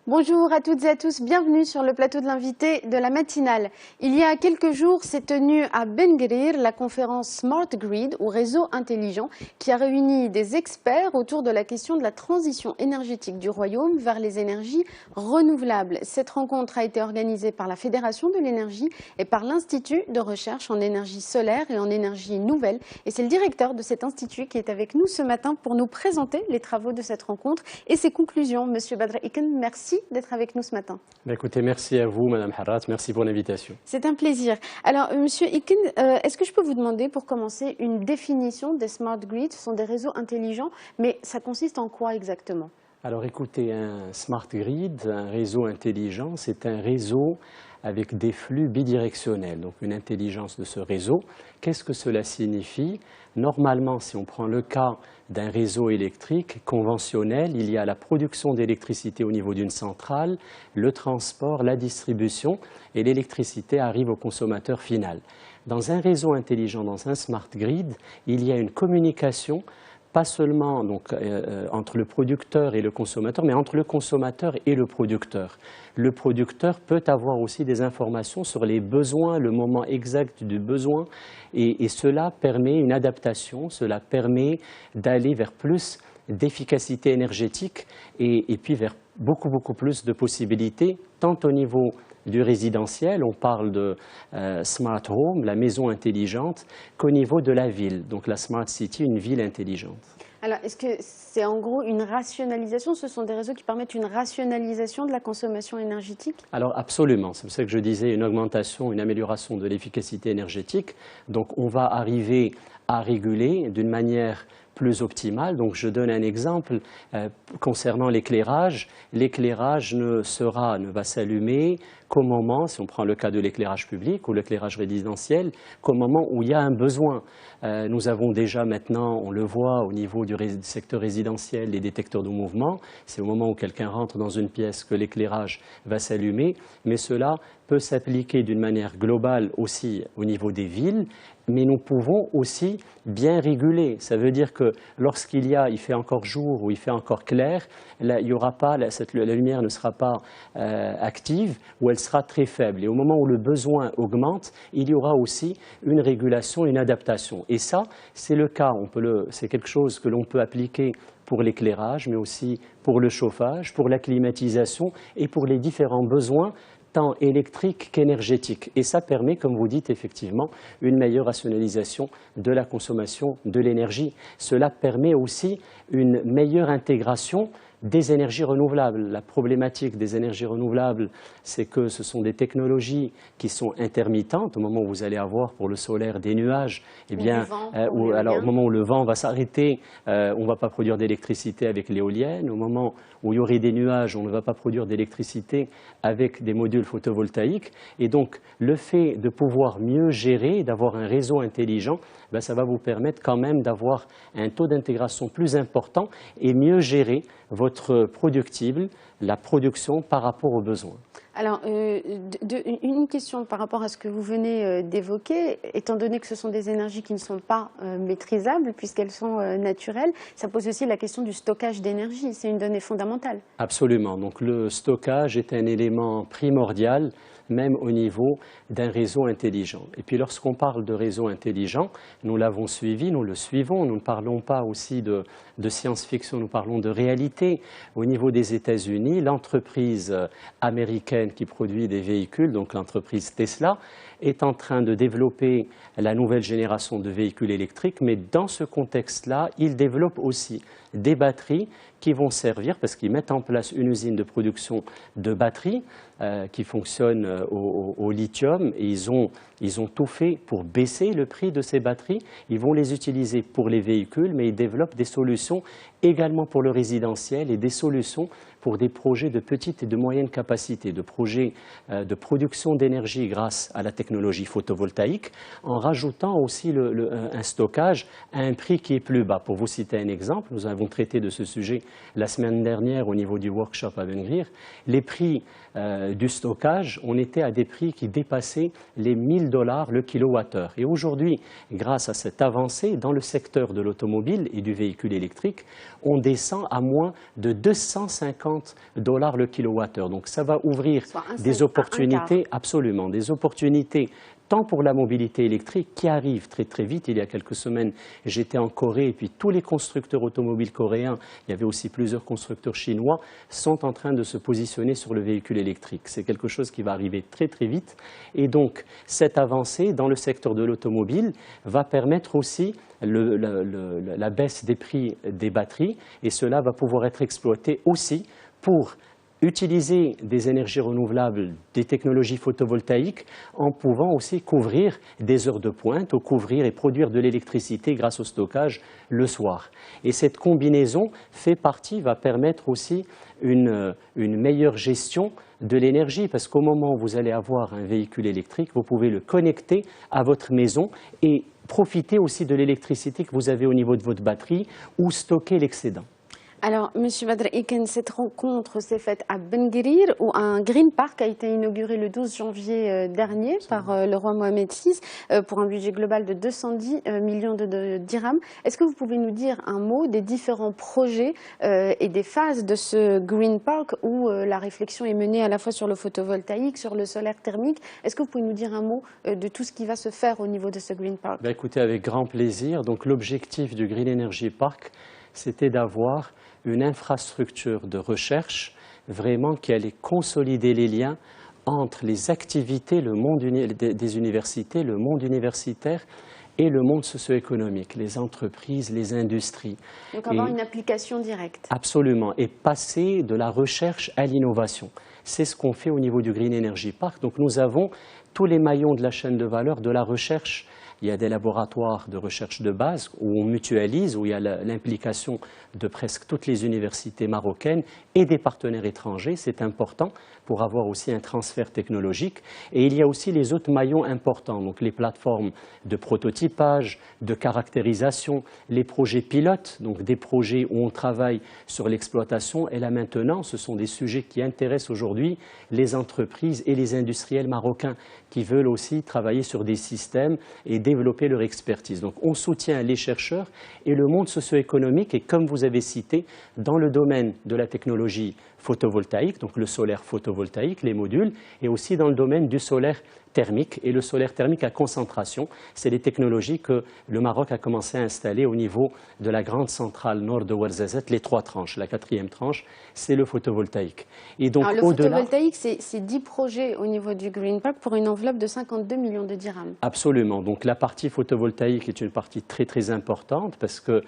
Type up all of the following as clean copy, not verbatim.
Bonjour à toutes et à tous, bienvenue sur le plateau de l'invité de la matinale. Il y a quelques jours s'est tenue à Ben Guerir la conférence Smart Grid ou réseau intelligent qui a réuni des experts autour de la question de la transition énergétique du royaume vers les énergies renouvelables. Cette rencontre a été organisée par la Fédération de l'énergie et par l'Institut de recherche en énergie solaire et en énergie nouvelle. Et c'est le directeur de cet institut qui est avec nous ce matin pour nous présenter les travaux de cette rencontre et ses conclusions. Monsieur Badr Iken, merci d'être avec nous ce matin. Écoutez, merci à vous, Madame Harrat, merci pour l'invitation. C'est un plaisir. Alors, Monsieur Iken, est-ce que je peux vous demander, pour commencer, une définition des smart grids? Ce sont des réseaux intelligents, mais ça consiste en quoi exactement? Alors, écoutez, un smart grid, un réseau intelligent, c'est un réseau avec des flux bidirectionnels, donc une intelligence de ce réseau. Qu'est-ce que cela signifie? Normalement, si on prend le cas d'un réseau électrique conventionnel, il y a la production d'électricité au niveau d'une centrale, le transport, la distribution, et l'électricité arrive au consommateur final. Dans un réseau intelligent, dans un smart grid, il y a une communication pas seulement entre le producteur et le consommateur, mais entre le consommateur et le producteur. Le producteur peut avoir aussi des informations sur les besoins, le moment exact du besoin, et cela permet une adaptation, cela permet d'aller vers plus d'efficacité énergétique et puis vers beaucoup plus de possibilités, tant au niveau du résidentiel, on parle de smart home, la maison intelligente, qu'au niveau de la ville, donc la smart city, une ville intelligente. Alors, est-ce que c'est en gros une rationalisation? Ce sont des réseaux qui permettent une rationalisation de la consommation énergétique? Alors absolument, c'est pour ça que je disais une augmentation, une amélioration de l'efficacité énergétique. Donc on va arriver à réguler d'une manière plus optimale. Donc je donne un exemple concernant l'éclairage. L'éclairage ne va s'allumer qu'au moment, si on prend le cas de l'éclairage public ou l'éclairage résidentiel, qu'au moment où il y a un besoin. Nous avons déjà maintenant, on le voit au niveau du secteur résidentiel, les détecteurs de mouvement. C'est au moment où quelqu'un rentre dans une pièce que l'éclairage va s'allumer, mais cela peut s'appliquer d'une manière globale aussi au niveau des villes, mais nous pouvons aussi bien réguler. Ça veut dire que il fait encore jour ou il fait encore clair, là, il y aura pas, la lumière ne sera pas active ou elle sera très faible. Et au moment où le besoin augmente, il y aura aussi une régulation, une adaptation. Et ça, c'est le cas, c'est quelque chose que l'on peut appliquer pour l'éclairage, mais aussi pour le chauffage, pour la climatisation et pour les différents besoins tant électriques qu'énergétiques. Et ça permet, comme vous dites effectivement, une meilleure rationalisation de la consommation de l'énergie. Cela permet aussi une meilleure intégration des énergies renouvelables. La problématique des énergies renouvelables, c'est que ce sont des technologies qui sont intermittentes. Au moment où vous allez avoir pour le solaire des nuages, eh bien, au moment où le vent va s'arrêter, on ne va pas produire d'électricité avec l'éolienne. Au moment où il y aurait des nuages, on ne va pas produire d'électricité avec des modules photovoltaïques. Et donc, le fait de pouvoir mieux gérer, d'avoir un réseau intelligent, ben, ça va vous permettre quand même d'avoir un taux d'intégration plus important et mieux gérer votre productible, la production par rapport aux besoins. Alors, une question par rapport à ce que vous venez d'évoquer, étant donné que ce sont des énergies qui ne sont pas maîtrisables puisqu'elles sont naturelles, ça pose aussi la question du stockage d'énergie. C'est une donnée fondamentale. Absolument. Donc le stockage est un élément primordial, même au niveau d'un réseau intelligent. Et puis lorsqu'on parle de réseau intelligent, nous l'avons suivi, nous le suivons, nous ne parlons pas aussi de science-fiction, nous parlons de réalité. Au niveau des États-Unis, l'entreprise américaine qui produit des véhicules, donc l'entreprise Tesla, est en train de développer la nouvelle génération de véhicules électriques, mais dans ce contexte-là, ils développent aussi des batteries qui vont servir, parce qu'ils mettent en place une usine de production de batteries qui fonctionne au lithium, et ils ont tout fait pour baisser le prix de ces batteries. Ils vont les utiliser pour les véhicules, mais ils développent des solutions également pour le résidentiel et des solutions pour des projets de petite et de moyenne capacité, de projets de production d'énergie grâce à la technologie photovoltaïque, en rajoutant aussi un stockage à un prix qui est plus bas. Pour vous citer un exemple, nous avons traité de ce sujet la semaine dernière au niveau du workshop à Ben Guerir. Les prix du stockage, on était à des prix qui dépassaient les 1 000 $1000 le kilowattheure. Et aujourd'hui, grâce à cette avancée dans le secteur de l'automobile et du véhicule électrique, on descend à moins de $250 le kilowattheure. Donc ça va ouvrir des opportunités, absolument, des opportunités tant pour la mobilité électrique qui arrive très très vite. Il y a quelques semaines, j'étais en Corée et puis tous les constructeurs automobiles coréens, il y avait aussi plusieurs constructeurs chinois, sont en train de se positionner sur le véhicule électrique. C'est quelque chose qui va arriver très très vite. Et donc, cette avancée dans le secteur de l'automobile va permettre aussi la baisse des prix des batteries et cela va pouvoir être exploité aussi pour utiliser des énergies renouvelables, des technologies photovoltaïques, en pouvant aussi couvrir des heures de pointe ou couvrir et produire de l'électricité grâce au stockage le soir. Et cette combinaison va permettre aussi une meilleure gestion de l'énergie, parce qu'au moment où vous allez avoir un véhicule électrique, vous pouvez le connecter à votre maison et profiter aussi de l'électricité que vous avez au niveau de votre batterie ou stocker l'excédent. Alors, Monsieur Badr Iken, cette rencontre s'est faite à Ben Guerir, où un Green Park a été inauguré le 12 janvier dernier par le roi Mohamed VI pour un budget global de 210 millions de dirhams. Est-ce que vous pouvez nous dire un mot des différents projets et des phases de ce Green Park où la réflexion est menée à la fois sur le photovoltaïque, sur le solaire thermique? Est-ce que vous pouvez nous dire un mot de tout ce qui va se faire au niveau de ce Green Park? Écoutez, avec grand plaisir. Donc, l'objectif du Green Energy Park, c'était d'avoir une infrastructure de recherche vraiment qui allait consolider les liens entre les activités des universités, le monde universitaire et le monde socio-économique, les entreprises, les industries. Donc avoir une application directe. Absolument, et passer de la recherche à l'innovation. C'est ce qu'on fait au niveau du Green Energy Park. Donc nous avons tous les maillons de la chaîne de valeur de la recherche. Il y a des laboratoires de recherche de base où on mutualise, où il y a l'implication de presque toutes les universités marocaines et des partenaires étrangers. C'est important pour avoir aussi un transfert technologique. Et il y a aussi les autres maillons importants, donc les plateformes de prototypage, de caractérisation, les projets pilotes, donc des projets où on travaille sur l'exploitation et la maintenance. Ce sont des sujets qui intéressent aujourd'hui les entreprises et les industriels marocains qui veulent aussi travailler sur des systèmes et développer leur expertise. Donc on soutient les chercheurs et le monde socio-économique et comme vous avez cité, dans le domaine de la technologie photovoltaïque, donc le solaire photovoltaïque, les modules, et aussi dans le domaine du solaire thermique. Et le solaire thermique à concentration, c'est les technologies que le Maroc a commencé à installer au niveau de la grande centrale nord de Ouarzazate, les 3 tranches. La 4e tranche, c'est le photovoltaïque. Et donc, le photovoltaïque, c'est 10 projets au niveau du Green Park pour une enveloppe de 52 millions de dirhams. Absolument. Donc la partie photovoltaïque est une partie très très importante parce que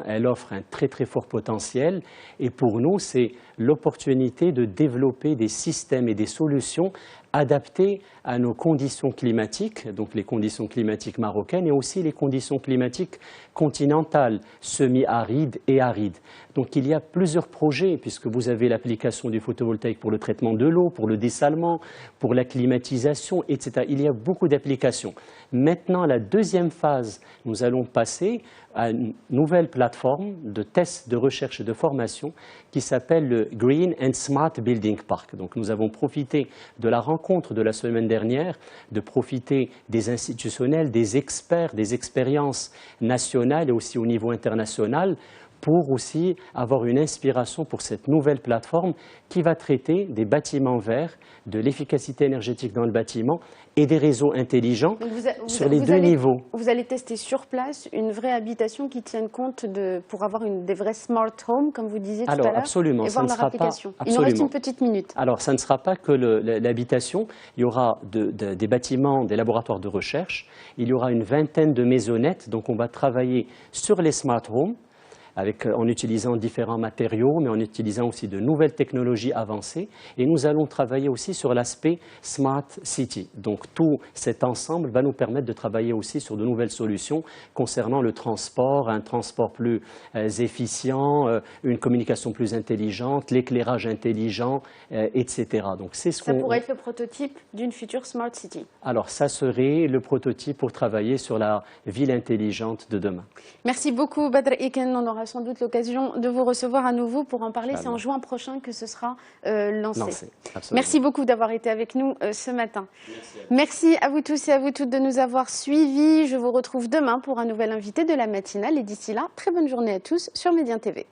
elle offre un très très fort potentiel. Et pour nous, c'est l'opportunité de développer des systèmes et des solutions adaptées à nos conditions climatiques, donc les conditions climatiques marocaines et aussi les conditions climatiques continentales, semi-arides et arides. Donc il y a plusieurs projets puisque vous avez l'application du photovoltaïque pour le traitement de l'eau, pour le dessalement, pour la climatisation, etc. Il y a beaucoup d'applications. Maintenant, la deuxième phase, nous allons passer à une nouvelle plateforme de tests, de recherche et de formation qui s'appelle le Green and Smart Building Park. Donc nous avons profité de la rencontre de la semaine dernière, de profiter des institutionnels, des experts, des expériences nationales et aussi au niveau international pour aussi avoir une inspiration pour cette nouvelle plateforme qui va traiter des bâtiments verts, de l'efficacité énergétique dans le bâtiment et des réseaux intelligents sur les deux niveaux. Vous allez tester sur place une vraie habitation qui tienne compte pour avoir des vrais smart homes, comme vous disiez tout à l'heure, absolument, et voir leur application. Il nous reste une petite minute. Alors, ça ne sera pas que l'habitation. Il y aura des bâtiments, des laboratoires de recherche. Il y aura une vingtaine de maisonnettes. Donc, on va travailler sur les smart homes, en utilisant différents matériaux, mais en utilisant aussi de nouvelles technologies avancées. Et nous allons travailler aussi sur l'aspect Smart City. Donc tout cet ensemble va nous permettre de travailler aussi sur de nouvelles solutions concernant le transport, un transport plus efficient, une communication plus intelligente, l'éclairage intelligent, etc. Donc c'est ça pourrait être le prototype d'une future Smart City. Alors ça serait le prototype pour travailler sur la ville intelligente de demain. Merci beaucoup Badr Iken. On aura aura sans doute l'occasion de vous recevoir à nouveau pour en parler. C'est en juin prochain que ce sera lancé. Merci beaucoup d'avoir été avec nous ce matin. Merci à vous tous et à vous toutes de nous avoir suivis. Je vous retrouve demain pour un nouvel invité de la matinale. Et d'ici là, très bonne journée à tous sur Médien TV.